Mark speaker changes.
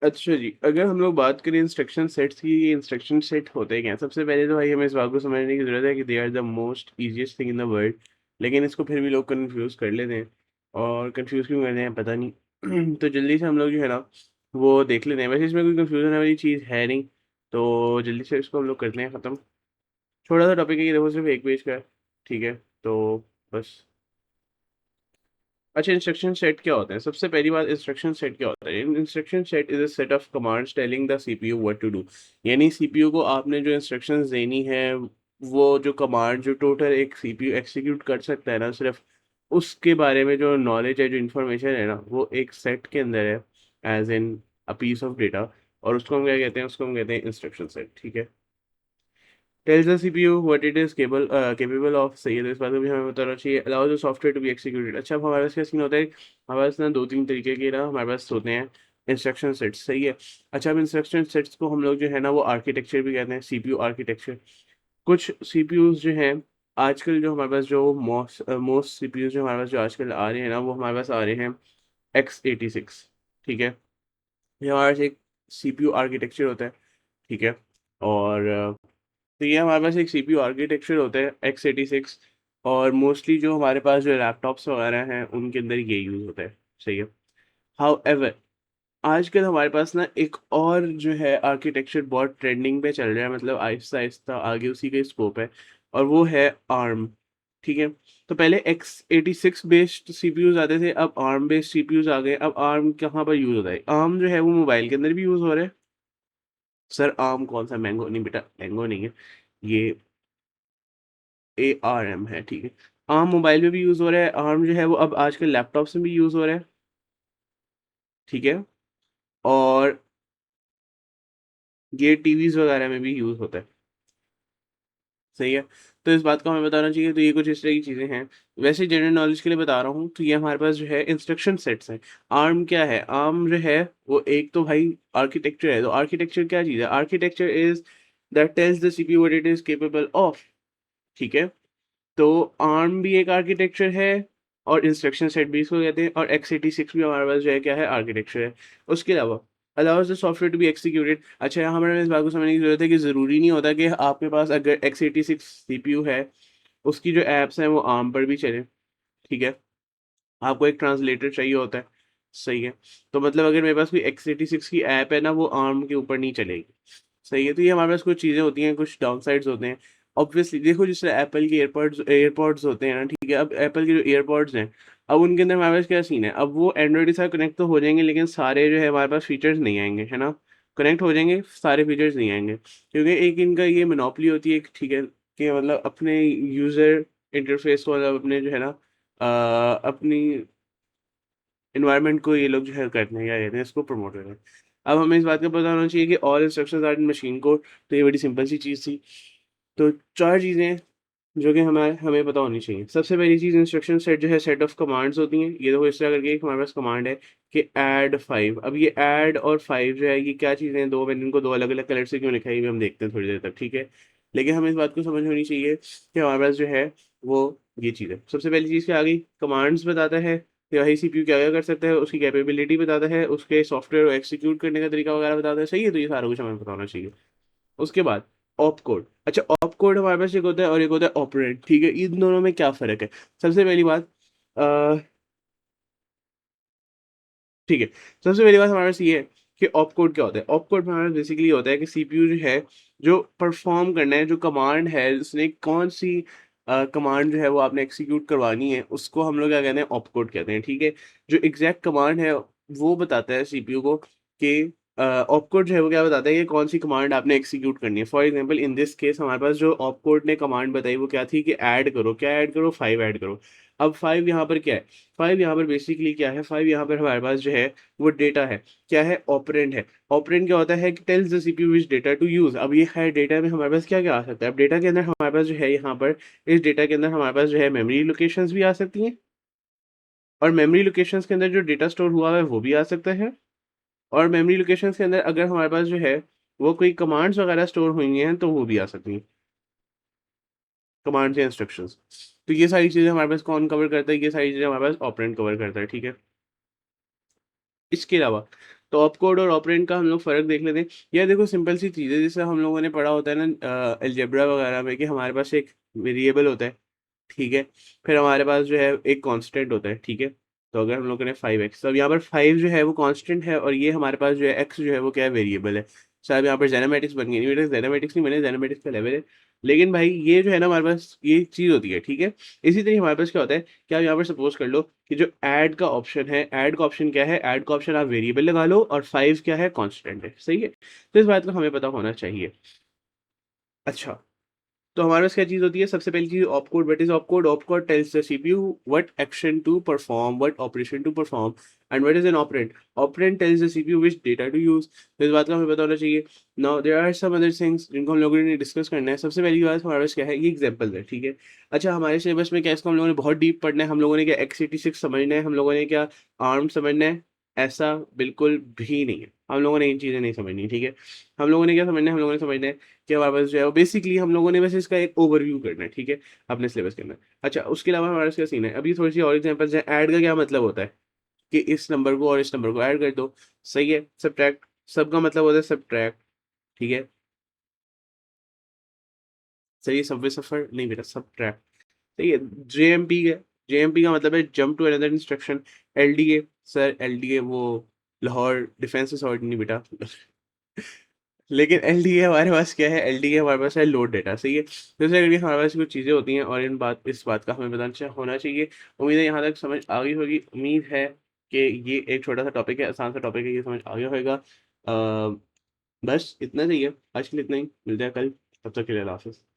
Speaker 1: अच्छा जी, अगर हम लोग बात करें इंस्ट्रक्शन सेट्स की, ये इंस्ट्रक्शन सेट होते क्या हैं? सबसे पहले तो भाई हमें इस बात को समझने की ज़रूरत है कि they are the most easiest thing in the world. लेकिन इसको फिर भी लोग कन्फ्यूज़ कर लेते हैं, और कन्फ्यूज़ क्यों करते हैं पता नहीं। तो जल्दी से हम लोग जो है ना, वो देख लेते हैं। वैसे इसमें कोई कन्फ्यूज़न वाली चीज़ है नहीं, तो जल्दी से इसको हम लोग करते हैं ख़त्म। छोटा-सा टॉपिक है ये, देखो सिर्फ़ 1 पेज का है, ठीक है? तो बस। अच्छा, इंस्ट्रक्शन सेट क्या होता है? सबसे पहली बात, इंस्ट्रक्शन सेट क्या होता है? Instruction set is a set of commands telling the CPU what to do. यानी सीपीयू को आपने जो इंस्ट्रक्शंस देनी है, वो जो कमांड जो टोटल एक सीपीयू एग्जीक्यूट कर सकता है ना, सिर्फ़ उसके बारे में जो नॉलेज है, जो इन्फॉर्मेशन है ना, वो एक सेट के अंदर है, as in a piece of data. और उसको हम क्या कहते हैं? उसको हम कहते हैं इंस्ट्रक्शन सेट, ठीक है? tells the CPU what it is capable of। सही है, तो इस बात को भी हमें बताना चाहिए। allows the software to be executed। अच्छा, अब हमारे पास क्या सीन होता है? हमारे पास ना 2-3 तरीके के ना हमारे पास होते हैं इंस्ट्रक्शन सेट्स, सही है। अच्छा, अब इंस्ट्रक्शन सेट्स को हम लोग जो है ना, वो आर्किटेक्चर भी कहते हैं, सीपीयू आर्किटेक्चर। कुछ सीपीयूज़ जो हैं, आजकल जो हमारे पास जो मोस्ट सीपीयूज़ जो हमारे पास जो आजकल आ रहे हैं ना, वो हमारे पास आ रहे हैं x86, ठीक है? ये हमारे पास एक सीपीयू आर्किटेक्चर होता है, ठीक है? और तो ये हमारे पास एक सीपीयू आर्किटेक्चर होता है x86। और मोस्टली जो हमारे पास जो लैपटॉप्स वगैरह हैं, उनके अंदर ये यूज़ होता है, सही है। हाउएवर, आजकल हमारे पास ना एक और जो है आर्किटेक्चर बहुत ट्रेंडिंग पे चल रहा है, मतलब आहिस्ता-आहिस्ता आगे उसी का ही स्कोप है, और वो है आर्म, ठीक है? तो पहले x86 बेस्ड सीपीयूज़ आते थे, अब आर्म बेस्ड सीपीयूज़ आ गए। अब आर्म कहाँ पर यूज़ होता है? आर्म जो है वो मोबाइल के अंदर भी यूज़ हो रहा है। सर आर्म कौन-सा? मैंगो नहीं बेटा, मैंगो नहीं है। ये ARM है, ठीक है। आर्म मोबाइल में भी यूज़ हो रहा है, आर्म जो है वो अब आजकल लैपटॉप्स में भी यूज़ हो रहा है, ठीक है? और ये टीवीज़ वगैरह में भी यूज़ होता है, सही है? तो इस बात को हमें बताना चाहिए, तो ये कुछ इस तरह की चीज़ें हैं। वैसे जनरल नॉलेज के लिए बता रहा हूँ, तो ये हमारे पास जो है इंस्ट्रक्शन सेट्स हैं। आर्म क्या है? आर्म जो है वो एक तो भाई आर्किटेक्चर है, तो आर्किटेक्चर क्या चीज़ है? Architecture is that tells the CPU what it is capable of, ठीक है? तो आर्म भी एक आर्किटेक्चर है, और इंस्ट्रक्शन सेट भी इसको कहते हैं, और x86 भी हमारे पास जो है क्या है? आर्किटेक्चर है। उसके अलावा allows the software to be executed. अच्छा, यहाँ हमें इस बात को समझने की ज़रूरत है कि ज़रूरी नहीं होता कि आपके पास अगर x86 सीपीयू है, उसकी जो ऐप्स हैं वो आर्म पर भी चलें, ठीक है? आपको एक ट्रांसलेटर चाहिए होता है, सही है। तो मतलब अगर मेरे पास कोई x86 की ऐप है ना, वो आर्म के ऊपर नहीं चलेगी, सही है। तो ये हमारे पास कुछ चीज़ें होती हैं, कुछ डाउनसाइड्स होते हैं। ऑब्वियसली देखो, जैसे एप्पल के एयरपॉड्स एयरपॉड्स होते हैं ना, ठीक है? अब एप्पल के जो एयरपॉड्स हैं, अब उनके अंदर हमारे पास क्या सीन है? अब वो एंड्रॉइड के साथ कनेक्ट तो हो जाएँगे, लेकिन सारे जो है हमारे पास फीचर्स नहीं आएँगे, है ना? कनेक्ट हो जाएँगे, सारे फीचर्स नहीं आएँगे, क्योंकि एक इनका ये मोनोपोली होती है, ठीक है? कि मतलब अपने यूज़र इंटरफ़ेस को, मतलब अपने जो है ना अपनी एनवायरनमेंट को ये लोग जो है करते हैं, क्या कहते हैं, इसको प्रमोट करते हैं। अब हमें इस बात का पता होना चाहिए कि all instructions are in machine code. तो ये बड़ी सिंपल सी चीज़ थी। तो 4 चीज़ें जो कि हमें हमें पता होनी चाहिए। सबसे पहली चीज़, इंस्ट्रक्शन सेट जो है सेट ऑफ कमांड्स होती हैं। ये देखो इस तरह करके एक हमारे पास कमांड है कि ऐड 5। अब ये ऐड और 5 जो है, ये क्या चीज़ें हैं? 2, मैंने इनको 2 अलग-अलग कलर से क्यों लिखा है, ये भी हम देखते हैं थोड़ी देर तक, ठीक है? लेकिन हमें इस बात को समझ होनी चाहिए कि हमारे पास जो है वो ये चीज़ है। सबसे पहली चीज़ क्या आ गई? कमांड्स बताता है कि भाई सीपीयू क्या-क्या कर सकता है, उसकी कैपेबिलिटी बताता है, उसके सॉफ्टवेयर को एक्जीक्यूट करने का तरीका वगैरह बताता है, सही है? तो ये सारा कुछ हमें पता होना चाहिए। उसके बाद ऑप कोड। अच्छा, ऑप कोड हमारे पास एक होता है और एक होता है ऑपरेंड, ठीक है? इन दोनों में क्या फ़र्क है? सबसे पहली बात, अ, ठीक है, सबसे पहली बात हमारे पास ये है कि ऑप कोड क्या होता है? ऑप कोड हमारे पास बेसिकली होता है कि सीपीयू जो है, जो परफ़ॉर्म करना है, जो कमांड है, उसने कौन-सी कमांड जो है वो आपने एक्ज़ीक्यूट करवानी है, उसको हम लोग क्या कहते हैं? ऑप कोड कहते हैं, ठीक है? जो एग्ज़ैक्ट कमांड है, वो बताता है सीपीयू को कि ऑप कोड जो है वो क्या बताता है कि कौन-सी कमांड आपने एक्ज़ीक्यूट करनी है। For example in this case हमारे पास जो ऑप कोड ने कमांड बताई वो क्या थी कि ऐड करो, क्या ऐड करो? 5 ऐड करो। अब 5 यहाँ पर क्या है? 5 यहाँ पर बेसिकली क्या है? 5 यहाँ पर हमारे पास जो है वो डेटा है। क्या है? ऑपरेंड है। ऑपरेंड क्या होता है कि tells the CPU which data to use. अब ये है, डेटा में हमारे पास क्या-क्या आ सकता है? अब डेटा के अंदर हमारे पास जो है यहाँ पर, इस डेटा के अंदर हमारे पास जो है मेमोरी लोकेशंस भी आ सकती हैं, और मेमोरी लोकेशंस के अंदर जो डेटा स्टोर हुआ है वो भी आ सकता है, और मेमोरी लोकेशंस के अंदर अगर हमारे पास जो है वो कोई कमांड्स वगैरह स्टोर हुई हैं तो वो भी आ सकती हैं, कमांड्स या इंस्ट्रक्शंस। तो ये सारी चीज़ें हमारे पास कौन कवर करता है? ये सारी चीज़ें हमारे पास ऑपरेंड कवर करता है, ठीक है? इसके अलावा तो ऑपकोड और ऑपरेंड का हम लोग फ़र्क देख लेते हैं। यह देखो सिंपल सी चीज़ है, जैसे हम लोगों ने पढ़ा होता है ना अलजेब्रा वगैरह में कि हमारे पास एक वेरिएबल होता है, ठीक है? फिर हमारे पास जो है एक कांस्टेंट होता है, ठीक है? तो अगर हम लोग करें 5x, तो अब यहाँ पर 5 जो है वो कांस्टेंट है और ये हमारे पास जो है x जो है वो क्या है, वेरिएबल है। शायद यहाँ पर ज़ेनामैटिक्स बन गई, नहीं बेटा ज़ेनामैटिक्स नहीं बने, ज़ेनामैटिक्स का लेवल है। लेकिन भाई ये जो है ना हमारे पास ये चीज़ होती है, ठीक है? इसी तरह हमारे पास क्या होता है कि आप यहाँ पर सपोज़ कर लो कि जो ऐड का ऑप्शन है, ऐड का ऑप्शन क्या है? ऐड का ऑप्शन आप वेरिएबल लगा लो और 5 क्या है? कांस्टेंट है, सही है? तो इस बात का हमें पता होना चाहिए। अच्छा, तो हमारे पास क्या चीज़ होती है? सबसे पहली चीज़ opcode. What is opcode? Opcode tells the CPU what action to perform, what operation to perform and what is an operand? Operand tells the CPU which data to use. तो इस बात का हमें पता होना चाहिए। Now there are some other things जिनको हम लोगों ने डिस्कस करना है। सबसे पहली बात हमारे पास क्या है? ये एग्ज़ाम्पल है, ठीक है? अच्छा, हमारे सिलेबस में क्या इसको हम लोगों ने बहुत डीप पढ़ना है? हम लोगों ने क्या x86 समझना है? हम लोगों ने क्या आर्म समझना है? ऐसा बिल्कुल भी नहीं है। हम लोगों ने इन चीज़ें नहीं समझनी, ठीक है? हम लोगों ने क्या समझना है? हम लोगों ने समझना है कि हमारे पास जो है वो बेसिकली हम लोगों ने बस इसका एक ओवरव्यू करना है, ठीक है? अपने सिलेबस के अंदर। अच्छा, उसके अलावा हमारे पास क्या सीन है? अभी थोड़ी-सी और एग्ज़ाम्पल्स हैं। ऐड का क्या मतलब होता है? कि इस नंबर को और इस नंबर को ऐड कर दो, सही है? सब्ट्रैक्ट, सब का मतलब होता है सब्ट्रैक्ट, ठीक है? सही है, सबवे सफ़र नहीं बेटा, सब्ट्रैक्ट, सही है? जेएमपी है, जेएमपी का मतलब है jump to another instruction. LDA, sir LDA वो लाहौर डिफेंस अथॉरिटी नहीं बेटा। लेकिन एलडीए हमारे पास क्या है? एलडीए हमारे पास है लोड डेटा, सही है? तो इस करके हमारे पास कुछ चीज़ें होती हैं और इस बात का हमें पता होना चाहिए। उम्मीद है यहाँ तक समझ आ गई होगी। उम्मीद है कि ये एक छोटा-सा टॉपिक है, आसान सा टॉपिक है, ये समझ आ गया होगा। बस इतना चाहिए, आज के लिए इतना ही। मिलते हैं कल, तब तक के लिए अल्लाह हाफ़िज़।